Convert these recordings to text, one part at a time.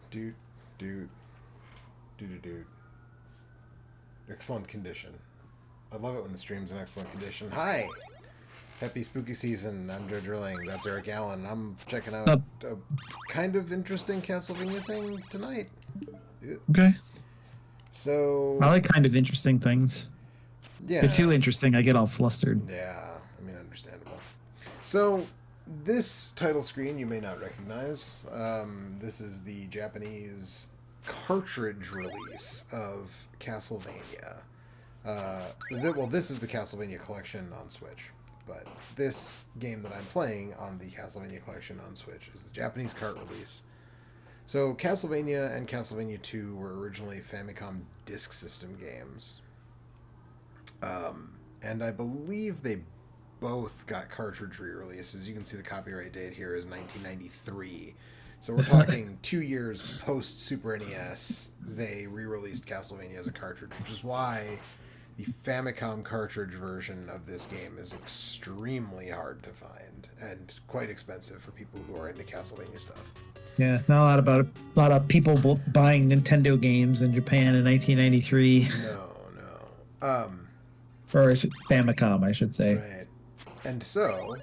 Doot, doot, doot, doot. Excellent condition. I love it when the stream's in excellent condition. Hi! Happy spooky season. I'm Joe Drilling. That's Eric Allen. I'm checking out Oh, a kind of interesting Castlevania thing tonight. okay. So, I like kind of interesting things. yeah. If they're too interesting, I get all flustered. Yeah, I mean, understandable. So, this title screen you may not recognize. This is the Japanese cartridge release of Castlevania. Well, this is the Castlevania collection on Switch, but this game that I'm playing on the Castlevania collection on Switch is the Japanese cart release. So, Castlevania and Castlevania 2 were originally Famicom Disk System games. And I believe they both got cartridge re-releases. You can see the copyright date here is 1993. So we're talking 2 years post Super NES, they re-released Castlevania as a cartridge, which is why the Famicom cartridge version of this game is extremely hard to find and quite expensive for people who are into Castlevania stuff. Yeah, not a lot of people buying Nintendo games in Japan in 1993, No. or Famicom, I should say. Right. And so,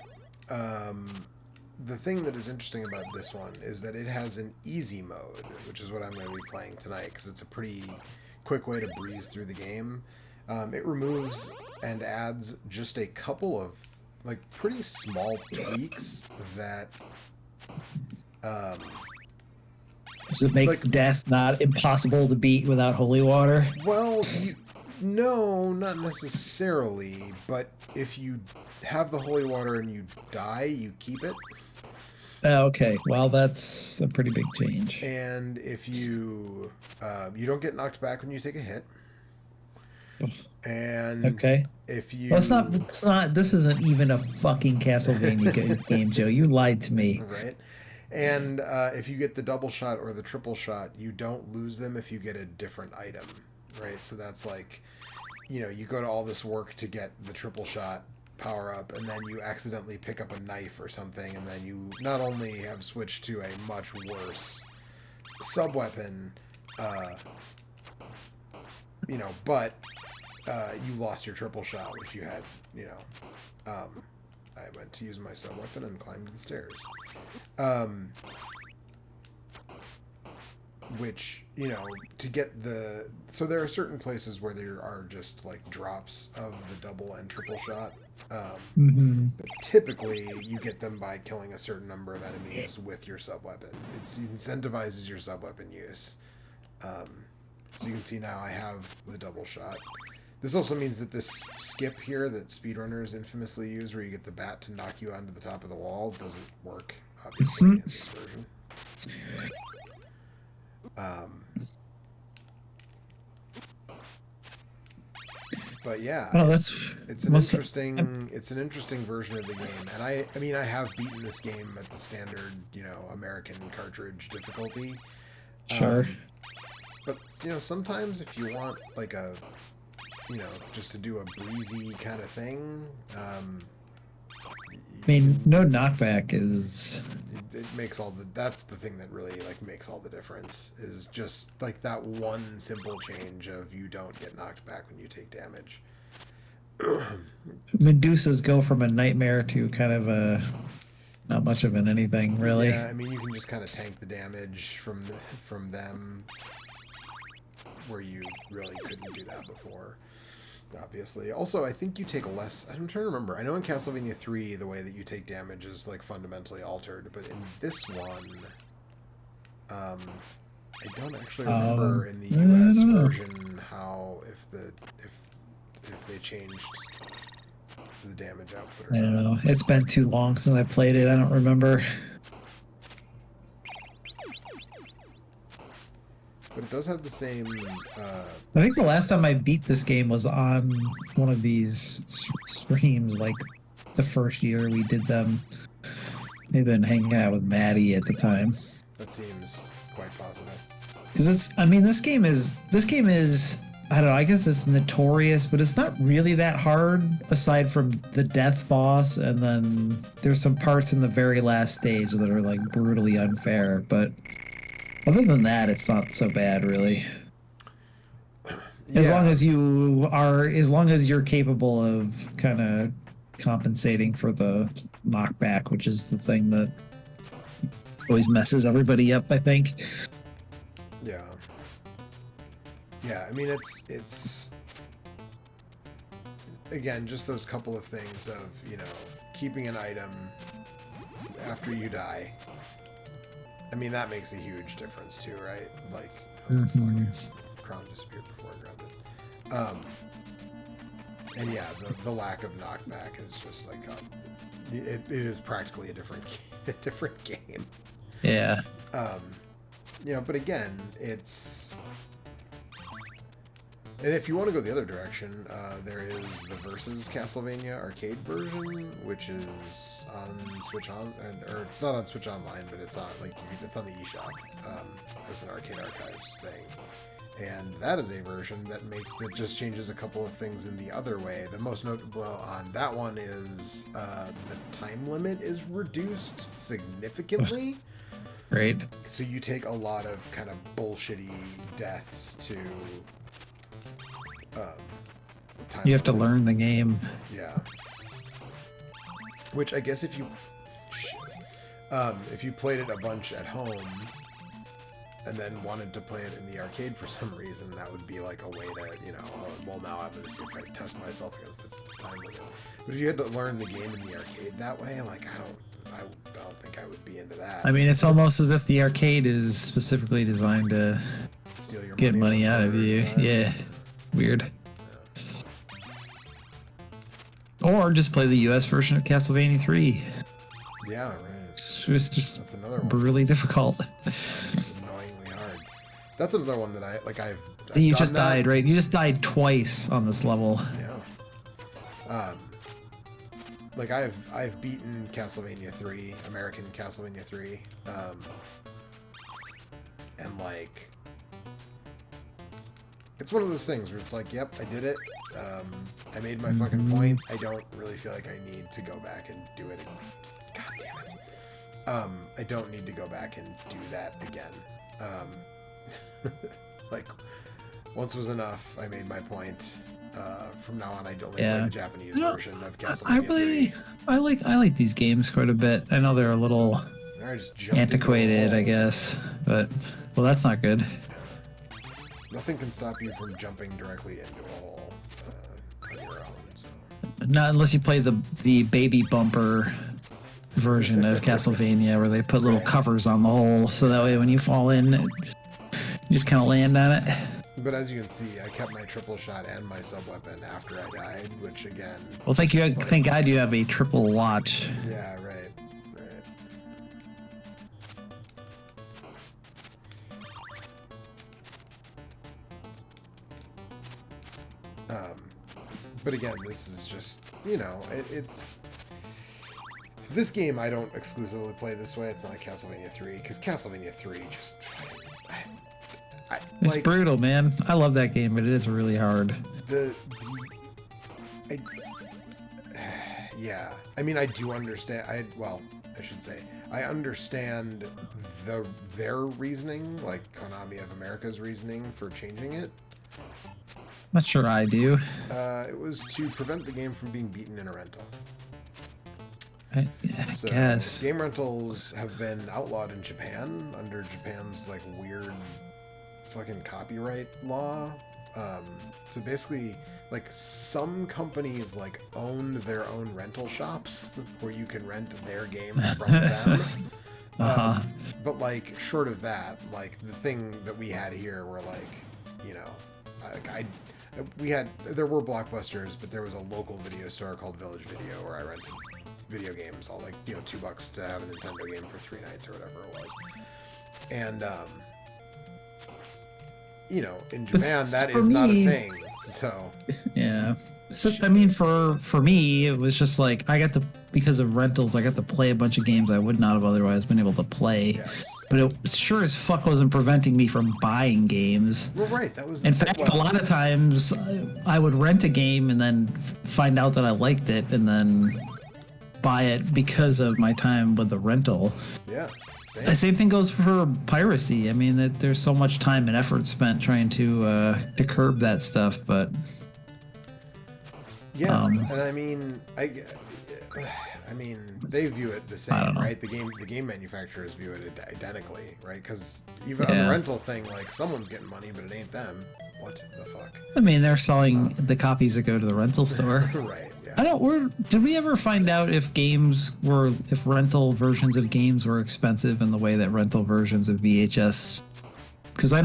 the thing that is interesting about this one is that it has an easy mode, which is what I'm going to be playing tonight, because it's a pretty quick way to breeze through the game. It removes and adds just a couple of, like, pretty small tweaks that... Does it make death not impossible to beat without holy water? Well, no, not necessarily, but if you have the holy water and you die, you keep it. Okay, well, that's a pretty big change. And if you don't get knocked back when you take a hit. And okay, if you... Well, it's not, this isn't even a fucking Castlevania game, Joe. You lied to me. Right. And if you get the double shot or the triple shot, you don't lose them if you get a different item, right? So that's like, you go to all this work to get the triple shot power up, and then you accidentally pick up a knife or something, and then you not only have switched to a much worse sub-weapon, but you lost your triple shot, which you had, I went to use my sub-weapon and climbed the stairs. Which, to get the... So there are certain places where there are just, like, drops of the double and triple shot. But typically, you get them by killing a certain number of enemies with your sub-weapon. It incentivizes your sub-weapon use. So you can see now I have the double shot. This also means that this skip here that speedrunners infamously use, where you get the bat to knock you onto the top of the wall, doesn't work, obviously, in this version. But yeah, it's an interesting version of the game, and I mean I have beaten this game at the standard, American cartridge difficulty. Sure. But sometimes if you want like a just to do a breezy kind of thing. I mean, no knockback is... It makes all the... That's the thing that really, makes all the difference, is just, that one simple change of you don't get knocked back when you take damage. Medusas go from a nightmare to kind of a... Not much of an anything, really. Yeah, I mean, you can just kind of tank the damage from them, where you really couldn't do that before. Obviously. Also, I think you take less... I'm trying to remember. I know in Castlevania 3, the way that you take damage is, fundamentally altered, but in this one, I don't actually remember in the US version how, if they changed the damage output or I don't know. It's been too long since I played it. I don't remember. But it does have the same... I think the last time I beat this game was on one of these streams, like the first year we did them. Maybe been hanging out with Maddie at the time. That seems quite positive. Because this game is, I don't know, I guess it's notorious, but it's not really that hard, aside from the death boss, and then there's some parts in the very last stage that are, brutally unfair, but Other than that, it's not so bad, really. As long as you're capable of kind of compensating for the knockback, which is the thing that always messes everybody up, I think. Yeah. Yeah, I mean, it's again, just those couple of things of, keeping an item after you die. I mean, that makes a huge difference too, right? Like, crown disappeared before I grabbed it. And yeah, the lack of knockback is just like, it is practically a different game. Yeah. But again, it's... And if you want to go the other direction, there is the Versus Castlevania arcade version, which is on Switch or it's not on Switch Online, but it's on it's on the eShop as an Arcade Archives thing, and that is a version that just changes a couple of things in the other way. The most notable on that one is the time limit is reduced significantly. Right. So you take a lot of kind of bullshitty deaths to. You have to learn the game. Yeah. Which I guess if you played it a bunch at home and then wanted to play it in the arcade for some reason, that would be like a way to, well, now I'm going to see if I can test myself against this time limit. But if you had to learn the game in the arcade that way, like, I don't think I would be into that. I mean, it's almost as if the arcade is specifically designed to steal your get money out of you. Yeah. Weird. Or just play the US version of Castlevania 3. Yeah, right. It's just that's another one. Really difficult. It's annoyingly hard. That's another one that I've you just died, right? You just died twice on this level. Yeah. Like I've beaten Castlevania 3, American Castlevania 3, and like, it's one of those things where it's like, yep, I did it. I made my fucking point. I don't really feel like I need to go back and do it. God damn it. I don't need to go back and do that again. Like, once was enough. I made my point. From now on, I only play the Japanese version of Castlevania 3. I like these games quite a bit. I know they're a little antiquated, I guess, but well, that's not good. Nothing can stop you from jumping directly into a hole on your own. So. Not unless you play the baby bumper version of Castlevania, where they put little covers on the hole, so that way when you fall in, you just kind of land on it. But as you can see, I kept my triple shot and my sub weapon after I died, which again. Well, thank God you have a triple watch. Yeah, right. But again, this is just, it's... This game I don't exclusively play this way. It's not Castlevania 3, because Castlevania 3 just... It's brutal, man. I love that game, but it is really hard. Yeah. I mean, I do understand... I should say, I understand their reasoning, like Konami of America's reasoning for changing it. Not sure I do. It was to prevent the game from being beaten in a rental. I guess. Game rentals have been outlawed in Japan under Japan's like weird fucking copyright law. So basically, like, some companies like own their own rental shops where you can rent their games from them. But like, short of that, like the thing that we had here were like, there were Blockbusters, but there was a local video store called Village Video where I rented video games, all like, $2 to have a Nintendo game for 3 nights or whatever it was. And, in Japan, that is not a thing. So. Yeah. So, I mean, for me, it was just like, because of rentals, I got to play a bunch of games I would not have otherwise been able to play. Yes. But it sure as fuck wasn't preventing me from buying games. Well, right. That was. In fact, a lot of times I would rent a game and then find out that I liked it and then buy it because of my time with the rental. Yeah. The same thing goes for piracy. I mean, that there's so much time and effort spent trying to curb that stuff, but yeah, and I mean, they view it the same, right? The game manufacturers view it identically, right? Because even on the rental thing, like someone's getting money, but it ain't them. What the fuck? I mean, they're selling the copies that go to the rental store, right? Yeah. Did we ever find out if rental versions of games were expensive in the way that rental versions of VHS? Because I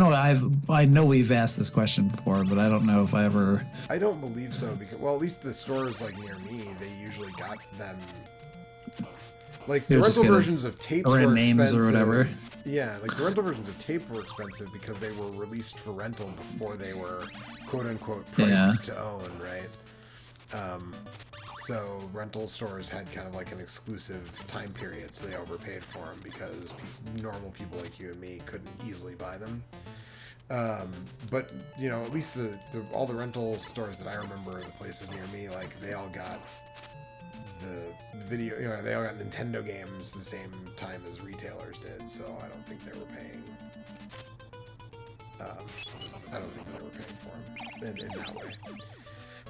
know we've asked this question before, but I don't know if I ever. I don't believe so because, well, at least the stores like near me, they usually got them. Like the rental versions of tape were expensive. Or whatever. Yeah, like the rental versions of tape were expensive because they were released for rental before they were quote unquote priced to own, right? So rental stores had kind of like an exclusive time period, so they overpaid for them because normal people like you and me couldn't easily buy them. But you know, at least all the rental stores that I remember, the places near me, like they all got the video, you know, they all got Nintendo games the same time as retailers did, so I don't think they were paying. I don't think they were paying for them in that way.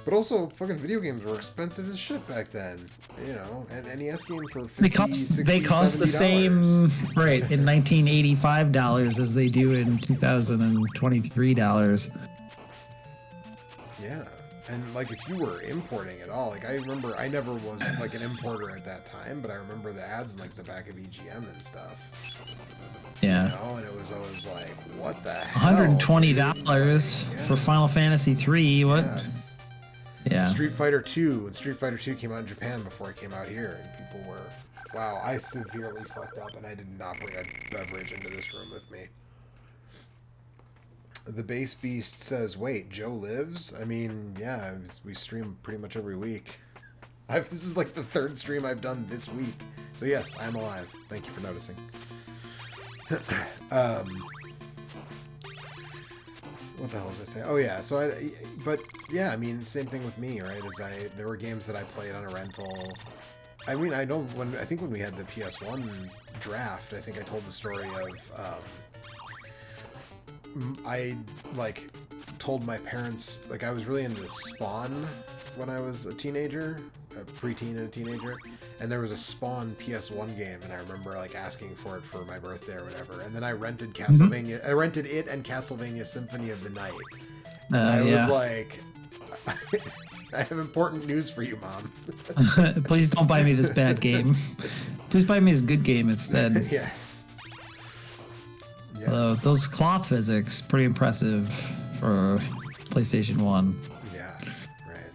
But also, fucking video games were expensive as shit back then, you know. An NES game for $50, they cost the same, right, in $1985 as they do in $2023. Yeah, and like if you were importing at all, like I remember, I never was like an importer at that time, but I remember the ads in like the back of EGM and stuff. Yeah. You know, and it was always like, what the hell? $120 for Final Fantasy III. What? Yes. Yeah. Street Fighter 2. When Street Fighter 2 came out in Japan before it came out here, and people were, wow, I severely fucked up, and I did not bring a beverage into this room with me. The Bass Beast says, wait, Joe lives? I mean, yeah, we stream pretty much every week. This is like the third stream I've done this week. So yes, I'm alive. Thank you for noticing. What the hell was I saying? Oh yeah, so but yeah, I mean, same thing with me, right? There were games that I played on a rental. I mean, I think when we had the PS1 draft, I think I told the story of, I like told my parents, like I was really into Spawn when I was a teenager, a preteen and a teenager, and there was a Spawn PS1 game, and I remember like asking for it for my birthday or whatever, and then I rented Castlevania. I rented it and Castlevania Symphony of the Night. I was like, I have important news for you, Mom. Please don't buy me this bad game. Please buy me this good game instead. Yes. Those claw physics, pretty impressive for PlayStation 1. Yeah, right.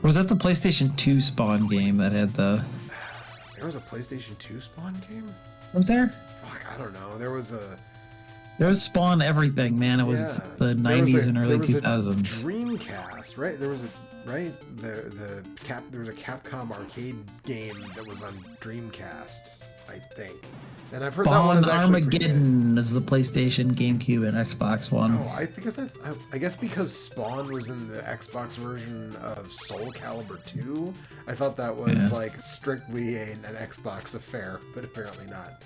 Was that the PlayStation 2 Spawn game that had the... There was a PlayStation 2 Spawn game? Wasn't there? Fuck, I don't know. There was Spawn everything, man. It was the 90s and early 2000s. Dreamcast, right? There was a Capcom arcade game that was on Dreamcast, I think. And I've heard Spawn that one is Armageddon is the PlayStation, GameCube, and Xbox One. Oh, I guess because Spawn was in the Xbox version of Soul Calibur 2, I thought that was like strictly an Xbox affair, but apparently not.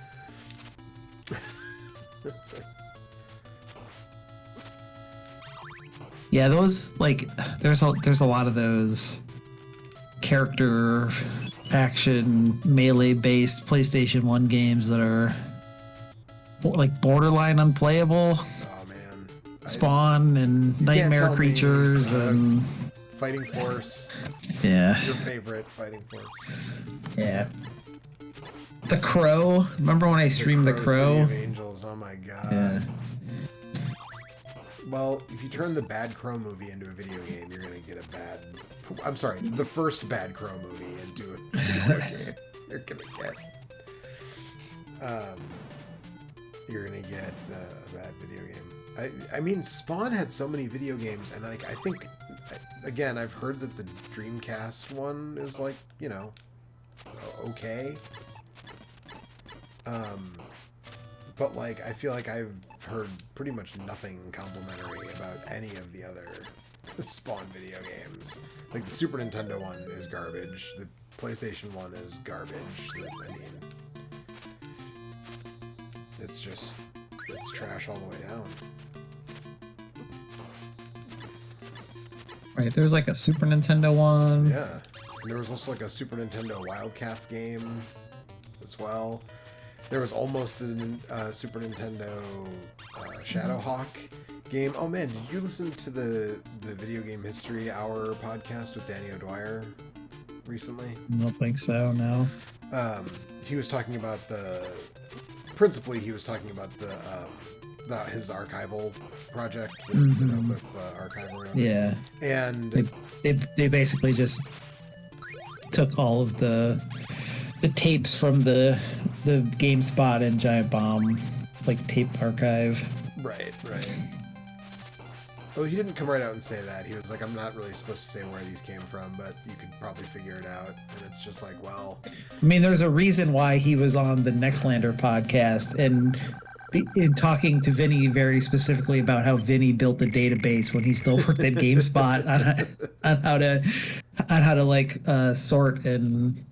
Yeah, those like there's a lot of those character action melee based PlayStation 1 games that are like borderline unplayable. Oh man. Spawn and Nightmare Creatures and Fighting Force. Yeah. Your favorite Fighting Force. Yeah. The Crow. Remember when I streamed The Crow? City of Angels. Oh my god. Yeah. Well, if you turn the Bad Crow movie into a video game, you're gonna get I'm sorry, the first Bad Crow movie into a video game. You're gonna get a bad video game. I mean, Spawn had so many video games, and like I think, again, I've heard that the Dreamcast one is like, you know, okay. But like I feel like I've heard pretty much nothing complimentary about any of the other Spawn video games. Like the Super Nintendo one is garbage. The PlayStation one is garbage. I mean, it's trash all the way down. Right, there's like a Super Nintendo one. Yeah, and there was also like a Super Nintendo Wildcats game as well. There was almost a Super Nintendo Shadowhawk game. Oh man, did you listen to the Video Game History Hour podcast with Danny O'Dwyer recently? I don't think so, no. He was talking about principally he was talking about his archival project, the Notebook archival. Yeah. And they basically just took all of the tapes from the GameSpot and Giant Bomb like tape archive. Right. Well, he didn't come right out and say that. He was like, I'm not really supposed to say where these came from, but you could probably figure it out. And it's just like, well... I mean, there's a reason why he was on the Nextlander podcast and in talking to Vinny very specifically about how Vinny built a database when he still worked at GameSpot on how to like sort and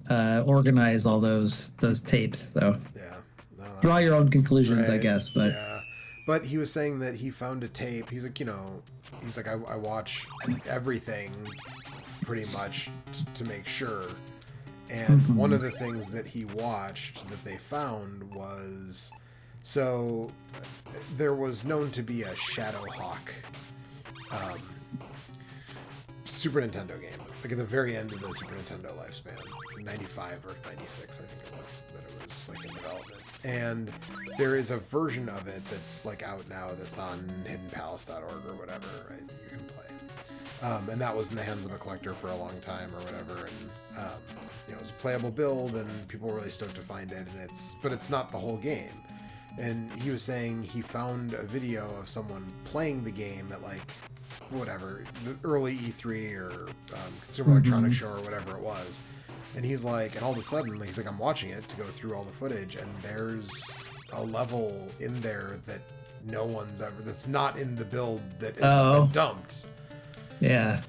organize all those tapes. So yeah, draw your own conclusions, right. I guess. But yeah. But he was saying that he found a tape. He's like, I watch everything pretty much to make sure. And one of the things that he watched that they found was, so there was known to be a Shadowhawk Super Nintendo game, like at the very end of the Super Nintendo lifespan, 95 or 96, I think it was, that it was like in development. And there is a version of it that's like out now that's on hiddenpalace.org or whatever, right? You can play. And that was in the hands of a collector for a long time or whatever. And it was a playable build, and people were really stoked to find it. And but it's not the whole game. And he was saying he found a video of someone playing the game at like whatever, the early E3 or Consumer Electronics Show or whatever it was. And he's like, and all of a sudden, he's like, I'm watching it to go through all the footage, and there's a level in there that no one's ever, that's not in the build that is been dumped. Yeah.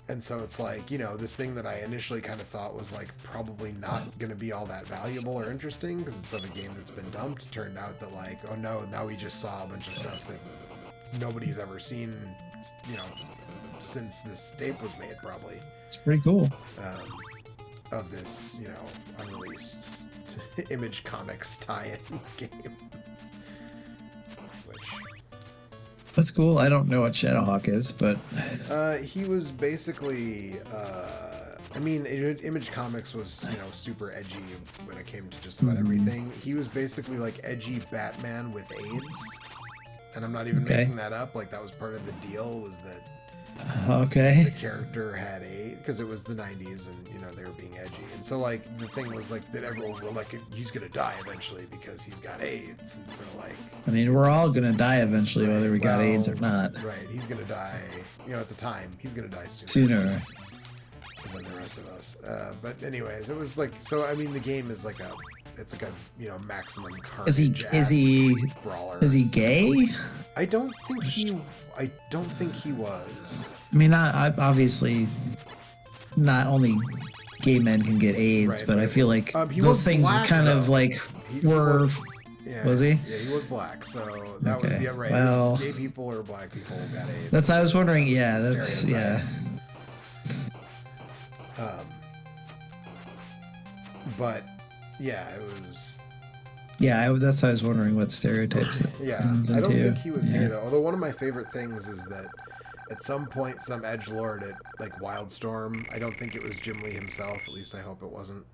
And so it's like, this thing that I initially kind of thought was like probably not going to be all that valuable or interesting because it's of a game that's been dumped, turned out that like, oh no, now we just saw a bunch of stuff that nobody's ever seen, since this tape was made, probably. It's pretty cool. Of this, unreleased Image Comics tie-in game. That's cool. I don't know what Shadowhawk is, but... he was basically... Image Comics was, super edgy when it came to just about everything. He was basically like edgy Batman with AIDS. And I'm not even making that up. Like, that was part of the deal, was that the character had AIDS, because it was the 90s and, they were being edgy. And so, like, the thing was, like, that everyone were like, he's going to die eventually because he's got AIDS. And so, like... I mean, we're all going to die eventually, whether we got AIDS or not. Right. He's going to die, at the time. He's going to die sooner than the rest of us. But anyways, it was like... So, I mean, the game is like a... It's like a, maximum carnage brawler. Is he gay? I don't think he was. I mean, obviously, not only gay men can get AIDS, but I feel like those things black, kind of like were. Was he? Yeah, he was black. So that was the right. Well, gay people or black people got AIDS. That's. I was wondering. Yeah, that's yeah. But yeah, it was. Yeah, that's why I was wondering what stereotypes. Yeah, I don't think he was gay though. Although one of my favorite things is that at some point, some edgelord at like Wildstorm, I don't think it was Jim Lee himself. At least I hope it wasn't.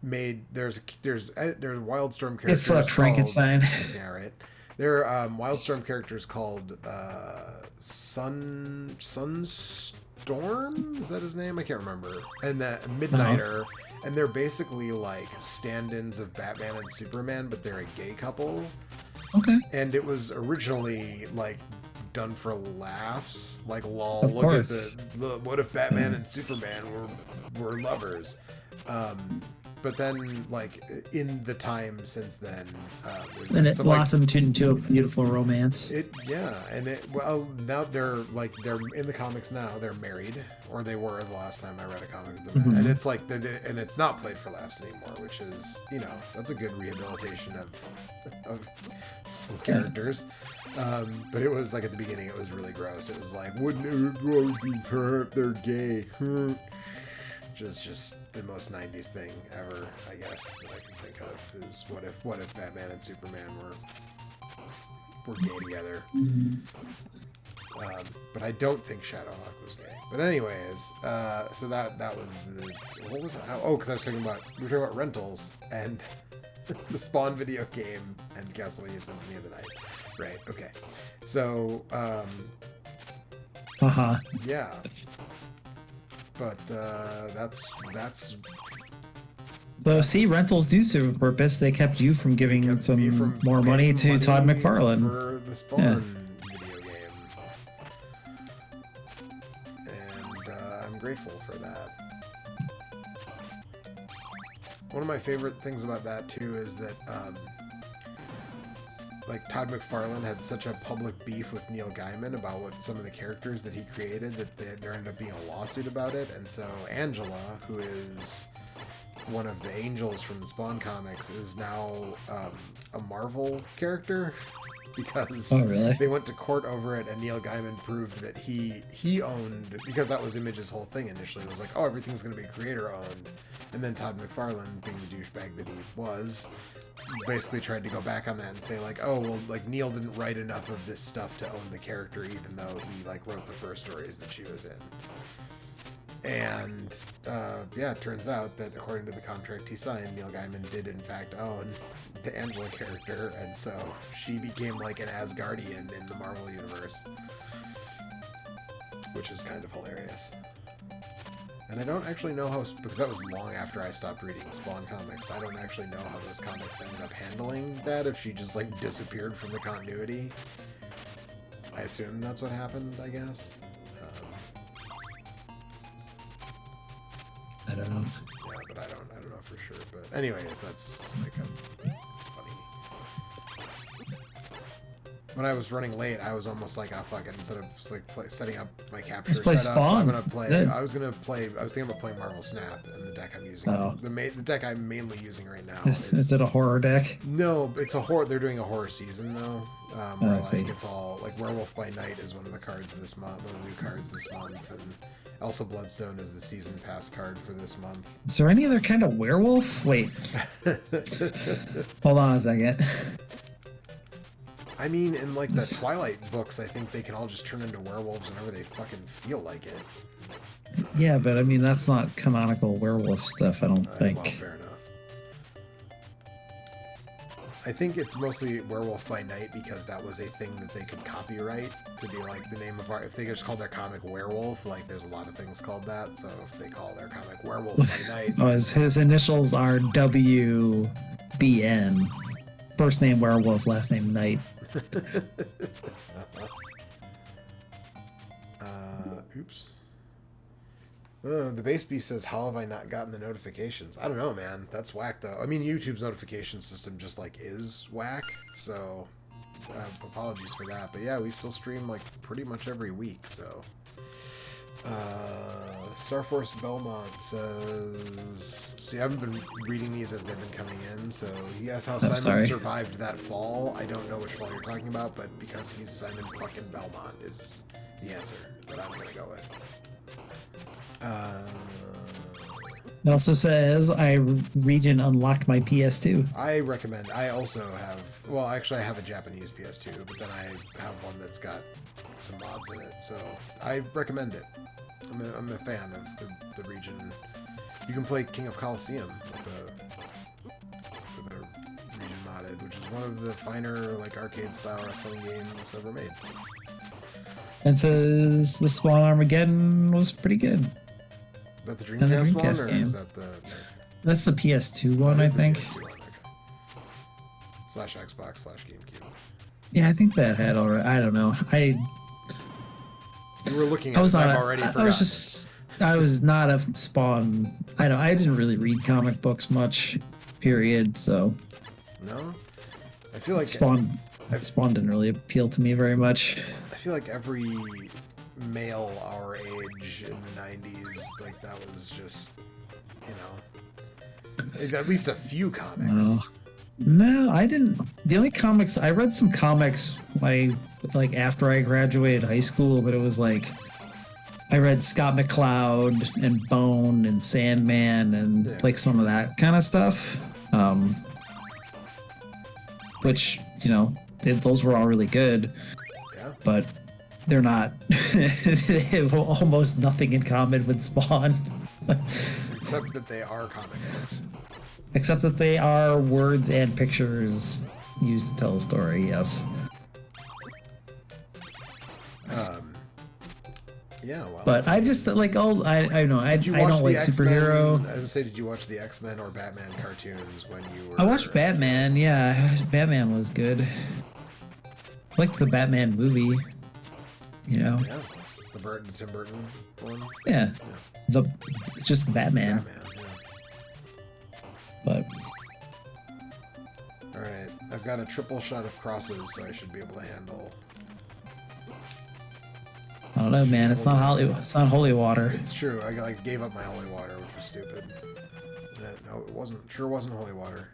Made there's Wildstorm characters. It fucked Frankenstein. Yeah, right. There are Wildstorm characters called Sunstorm. Is that his name? I can't remember. And that Midnighter. And they're basically like stand-ins of Batman and Superman, but they're a gay couple. Okay. And it was originally like done for laughs, like lol. Of look course. at the what if Batman and Superman were lovers? but then like in the time since then, and it blossomed into a beautiful romance. Well, now they're in the comics now. They're married, or they were the last time I read a comic with them, and it's like and it's not played for laughs anymore, which is that's a good rehabilitation of some characters. But it was like at the beginning, it was really gross. It was like, wouldn't it be they're gay? Just the most 90s thing ever, I guess, that I can think of is what if Batman and Superman were gay together. But I don't think Shadowhawk was gay. But anyways, so that was what was it? Oh, because we were talking about rentals and the Spawn video game and Castlevania Symphony of the Night. Right. Okay. So yeah. But that's. So see, rentals do serve a purpose. They kept you from giving more money to Todd McFarlane for the Spawn video game, and I'm grateful for that. One of my favorite things about that too is that like Todd McFarlane had such a public beef with Neil Gaiman about some of the characters that he created that there ended up being a lawsuit about it, and so Angela, who is one of the angels from the Spawn comics, is now a Marvel character because they went to court over it, and Neil Gaiman proved that he owned, because that was Image's whole thing initially. It was like, oh, everything's going to be creator owned, and then Todd McFarlane, being the douchebag that he was, basically tried to go back on that and say like, oh, well, like Neil didn't write enough of this stuff to own the character, even though he like wrote the first stories that she was in. And it turns out that according to the contract he signed, Neil Gaiman did in fact own the Angela character, and so she became like an Asgardian in the Marvel universe, which is kind of hilarious. And I don't actually know how, because that was long after I stopped reading Spawn comics, I don't actually know how those comics ended up handling that, if she just like disappeared from the continuity. I assume that's what happened, I guess. I don't know. Yeah, but I don't know for sure. But anyways, that's like a funny. When I was running late, I was almost like, oh fuck it. Instead of like setting up my capture setup, I'm gonna play. I was thinking about playing Marvel Snap, and the deck I'm using. The deck I'm mainly using right now. Is it a horror deck? No, it's a horror. They're doing a horror season though. Where like it's all like Werewolf by Night is one of the cards this month, one of the new cards this month, and Elsa Bloodstone is the season pass card for this month. Is there any other kind of werewolf? Wait. Hold on a second. I mean, in like the Twilight books, I think they can all just turn into werewolves whenever they fucking feel like it. Yeah, but I mean, that's not canonical werewolf stuff, I don't think. Well, fair enough. I think it's mostly Werewolf by Night because that was a thing that they could copyright to be like the name of our. If they just called their comic Werewolf, like there's a lot of things called that. So if they call their comic Werewolf by Night, his initials are WBN. First name Werewolf, last name Knight. Oops. The base beast says, how have I not gotten the notifications? I don't know, man. That's whack, though. I mean, YouTube's notification system just, like, is whack, so apologies for that. But, yeah, we still stream, like, pretty much every week, so. Starforce Belmont says, see, I haven't been reading these as they've been coming in, so he asks how Simon survived that fall. I don't know which fall you're talking about, but because he's Simon fucking Belmont is the answer that I'm going to go with. It also says region unlocked my PS2. I recommend. I also have. Well, actually, I have a Japanese PS2, but then I have one that's got some mods in it, so I recommend it. I'm a fan of the region. You can play King of Colosseum with a region modded, which is one of the finer like arcade style wrestling games ever made. And says the Spawn Armageddon was pretty good. Is that the Dreamcast one, or is that the... That's the PS2 one, I think. PS2 one, okay. /Xbox/GameCube. Yeah, I think that had already... I don't know. You were looking at it, I've already forgotten. I was not a Spawn. I didn't really read comic books much, period. So No, I feel like Spawn didn't really appeal to me very much. I feel like every male our age in the 90s, like that was just, at least a few comics. No, I didn't. The only comics I read, some comics like after I graduated high school, but it was like I read Scott McCloud and Bone and Sandman and like some of that kind of stuff. Which, those were all really good. Yeah. But they're not. They have almost nothing in common with Spawn. Except that they are comic books. Except that they are words and pictures used to tell a story, yes. Yeah, well. But I just like I don't like superhero. I was gonna say, did you watch the X-Men or Batman cartoons when you were? I watched Batman. Yeah, Batman was good. I like the Batman movie. Yeah, the Tim Burton one. Yeah. It's just Batman. But all right, I've got a triple shot of crosses, so I should be able to handle. I don't know, man. It's not holy water. It's true. I gave up my holy water, which was stupid. No, it wasn't. Sure wasn't holy water.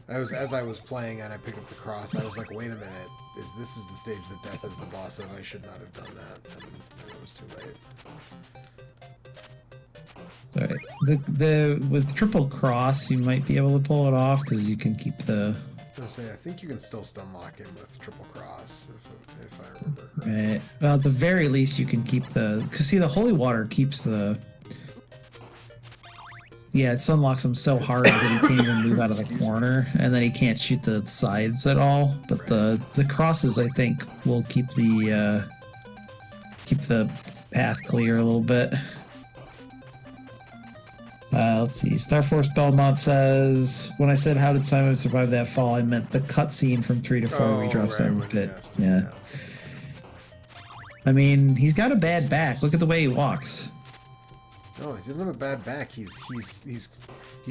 As I was playing and I picked up the cross, I was like, wait a minute. This is the stage that death is the boss of? I should not have done that. And it was too late. Sorry. With triple cross, you might be able to pull it off because you can keep the. I was gonna say, I think you can still stun lock him with triple cross if I remember correctly. Right. Well, at the very least, you can keep the. Because see, the holy water keeps the. Yeah, it stun locks him so hard that he can't even move out of the corner, and then he can't shoot the sides at all. But the crosses, I think, will keep the path clear a little bit. Let's see. Star Force Belmont says, when I said how did Simon survive that fall, I meant the cutscene from 3 to 4 where he drops down the pit. Yeah. I mean, he's got a bad back. Look at the way he walks. No, he doesn't have a bad back. He's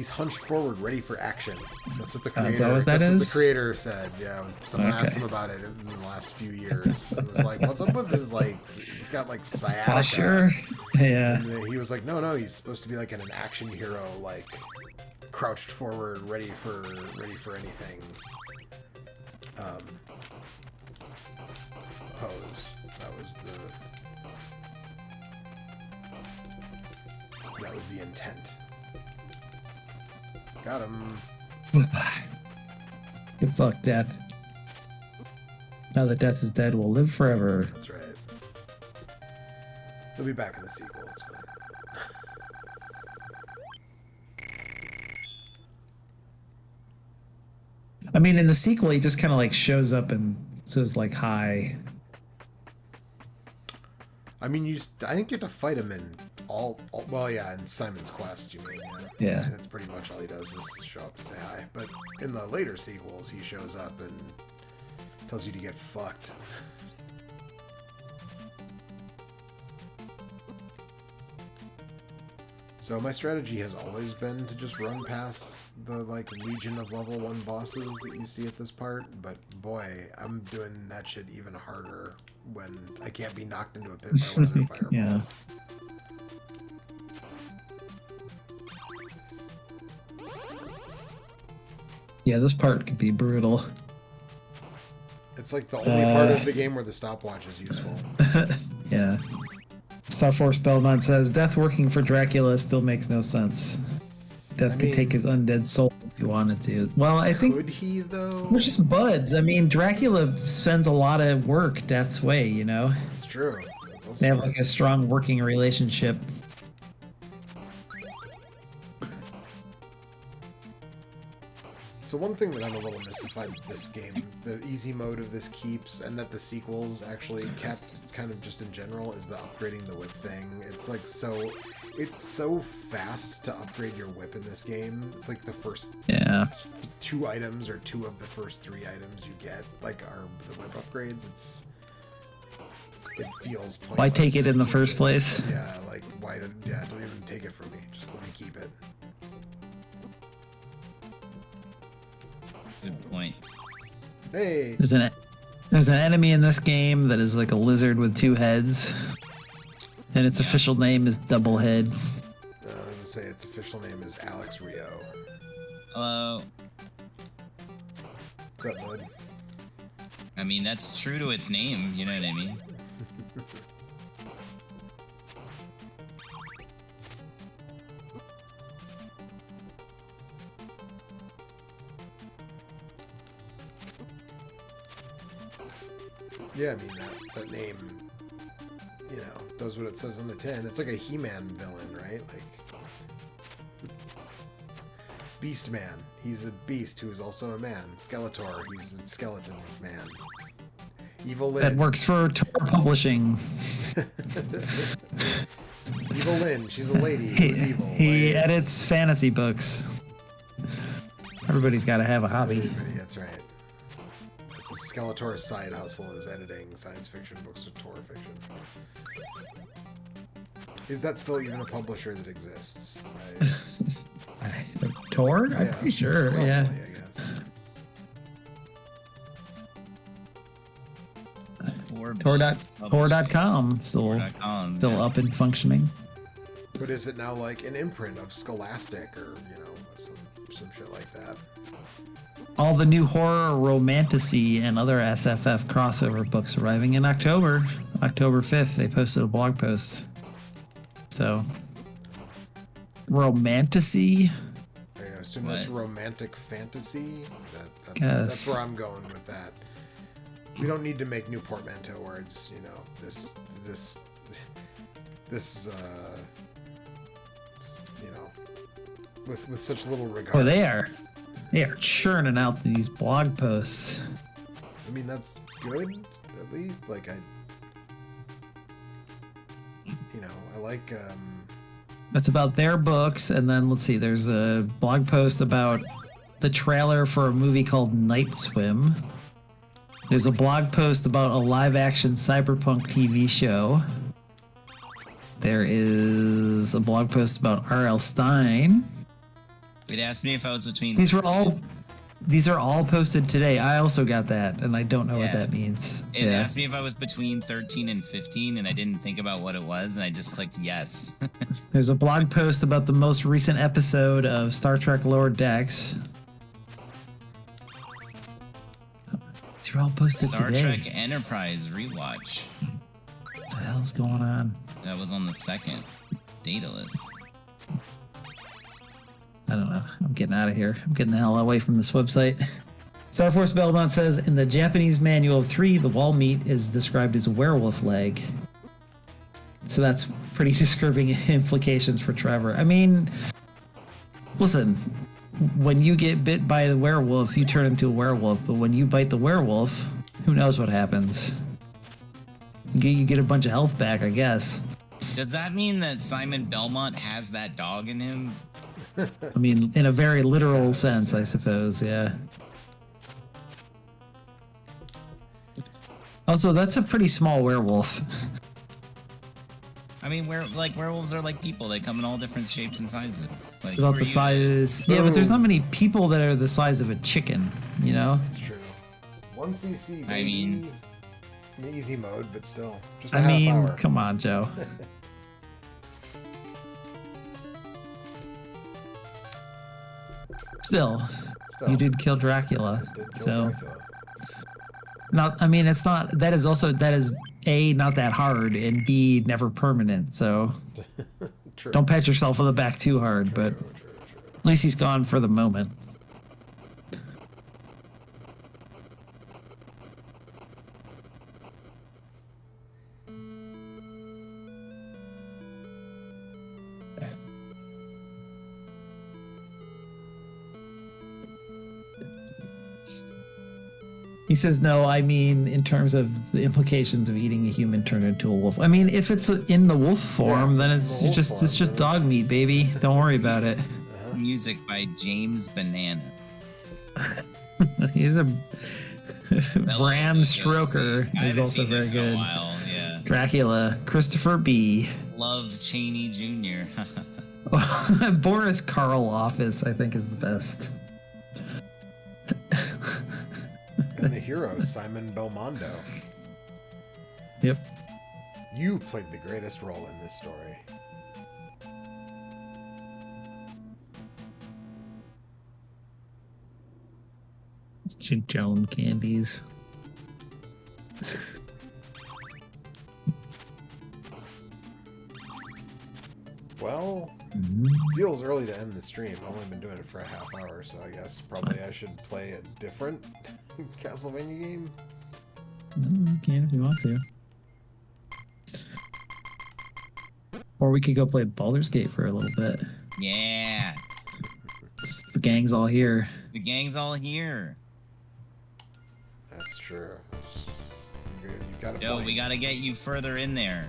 hunched forward, ready for action. That's what the creator. Is that what that is? What the creator said. Yeah, when someone asked him about it in the last few years. It was like, "What's up with this? Like, he's got like sciatica." Posture. Yeah. And he was like, "No, he's supposed to be like an action hero, like crouched forward, ready for anything." Pose. That was the intent. Got him. Good fuck, Death. Now that Death is dead, we'll live forever. That's right. He'll be back in the sequel. It's fine. I mean, in the sequel, he just kind of like shows up and says like hi. I mean, I think you have to fight him in in Simon's Quest, you mean? Yeah. That's pretty much all he does is show up and say hi. But in the later sequels, he shows up and tells you to get fucked. So my strategy has always been to just run past the legion of level 1 bosses that you see at this part, but boy, I'm doing that shit even harder when I can't be knocked into a pit by one of their fireballs. Yeah. Yeah, this part could be brutal. It's like the only part of the game where the stopwatch is useful. Yeah. Star Force Belmont says, Death working for Dracula still makes no sense. Death could take his undead soul if he wanted to. Well, I think... Could he, though? We're just buds. I mean, Dracula spends a lot of work Death's way, you know? It's true. They have like a strong working relationship. So one thing that I'm a little mystified with this game, the easy mode of this keeps, and that the sequels actually kept kind of just in general, is the upgrading the whip thing. It's like it's so fast to upgrade your whip in this game. It's like the first 2 items or 2 of the first 3 items you get are the whip upgrades. it feels pointless. Why take it in the first place? Yeah, like why? Don't even take it from me. Just let me keep it. Good point. Hey. There's an enemy in this game that is like a lizard with 2 heads, and its official name is Doublehead. I was gonna say its official name is Alex Rio. Hello. What's up, bud? I mean, that's true to its name. You know what I mean? Yeah, I mean that name, does what it says on the tin. It's like a He-Man villain, right? Like Beast Man. He's a beast who is also a man. Skeletor. He's a skeleton man. Evil Lyn. That works for Tor Publishing. Evil Lyn. She's a lady who's evil. He edits fantasy books. Everybody's got to have a hobby. That's right. It's a Skeletor's side hustle is editing science fiction books to Tor fiction. Is that still even a publisher that exists? Tor? I'm pretty sure, Probably, yeah. I guess. Tor.com still up and functioning. But is it now like an imprint of Scholastic or, some shit like that? All the new horror, romantasy, and other SFF crossover books arriving in October. October 5th, they posted a blog post. So, romantasy? I assume that's romantic fantasy? That's Yes. where I'm going with that. We don't need to make new portmanteau words, with such little regard. Oh, they are churning out these blog posts. I mean, that's good, at least. Like, I like, That's about their books, and then let's see, there's a blog post about the trailer for a movie called Night Swim. There's a blog post about a live-action cyberpunk TV show. There is a blog post about R.L. Stine. It asked me if I was between. These are all posted today. I also got that, and I don't know what that means. It asked me if I was between 13 and 15, and I didn't think about what it was, and I just clicked yes. There's a blog post about the most recent episode of Star Trek Lower Decks. These are all posted Star today. Trek Enterprise rewatch. What the hell's going on? That was on the second. Daedalus. I don't know. I'm getting out of here. I'm getting the hell away from this website. Star Force Belmont says, in the Japanese manual of 3, the wall meat is described as a werewolf leg. So that's pretty disturbing implications for Trevor. I mean, listen, when you get bit by the werewolf, you turn into a werewolf. But when you bite the werewolf, who knows what happens? You get a bunch of health back, I guess. Does that mean that Simon Belmont has that dog in him? I mean, in a very literal sense, I suppose, yeah. Also, that's a pretty small werewolf. I mean, werewolves are like people. They come in all different shapes and sizes. Like, About the size... Yeah, but there's not many people that are the size of a chicken, you know? It's true. 1 cc, baby. I mean... in easy mode, but still. Just a half hour. Come on, Joe. Still, you did kill Dracula. Dracula. Not. I mean, it's not. That is A, not that hard, and B, never permanent. So don't pat yourself on the back too hard. But at least he's gone for the moment. He says, no, I mean, in terms of the implications of eating a human turned into a wolf. I mean, if it's in the wolf form, then it's just dog meat, baby. Don't worry about it. Music by James Banana. He's a Bram Stoker. I He's haven't also seen very this good. in a while. Yeah. Dracula, Christopher B. Love Cheney Jr. Boris Karloff I think is the best. And the hero, Simon Belmondo. Yep. You played the greatest role in this story. Jig Joan candies. Well, feels early to end the stream. I've only been doing it for a half hour, so I guess probably I should play a different Castlevania game. You can if you want to. Or we could go play Baldur's Gate for a little bit. Yeah. The gang's all here. The gang's all here. That's true. You got to. Yo, we gotta get you further in there.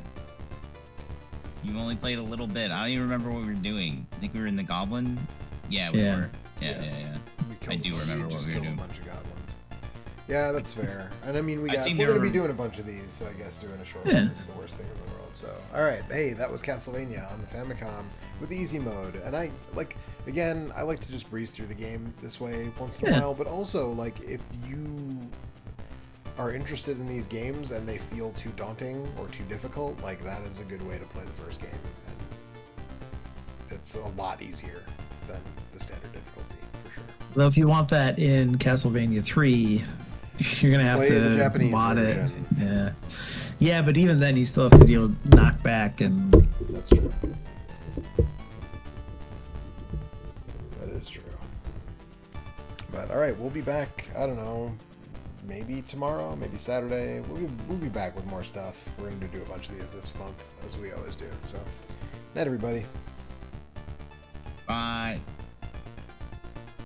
You only played a little bit. I don't even remember what we were doing. I think we were in the Goblin. Yeah, we were. Yeah, yes. I do remember what we were doing. A bunch of goblins. Yeah, that's fair. And I mean, we're going to be doing a bunch of these, so I guess doing a short one isn't the worst thing in the world. So, all right. Hey, that was Castlevania on the Famicom with the easy mode. And I like to just breeze through the game this way once in a while. But also, like, if you are interested in these games and they feel too daunting or too difficult, like, that is a good way to play the first game. And it's a lot easier than the standard difficulty, for sure. Though if you want that in Castlevania 3, you're gonna have play the to Japanese mod version. it. Yeah, but even then, you still have to deal with knockback and. That's true. That is true. But all right, we'll be back. I don't know, maybe tomorrow, maybe Saturday. We'll be back with more stuff. We're gonna do a bunch of these this month, as we always do. So, night, everybody. Bye.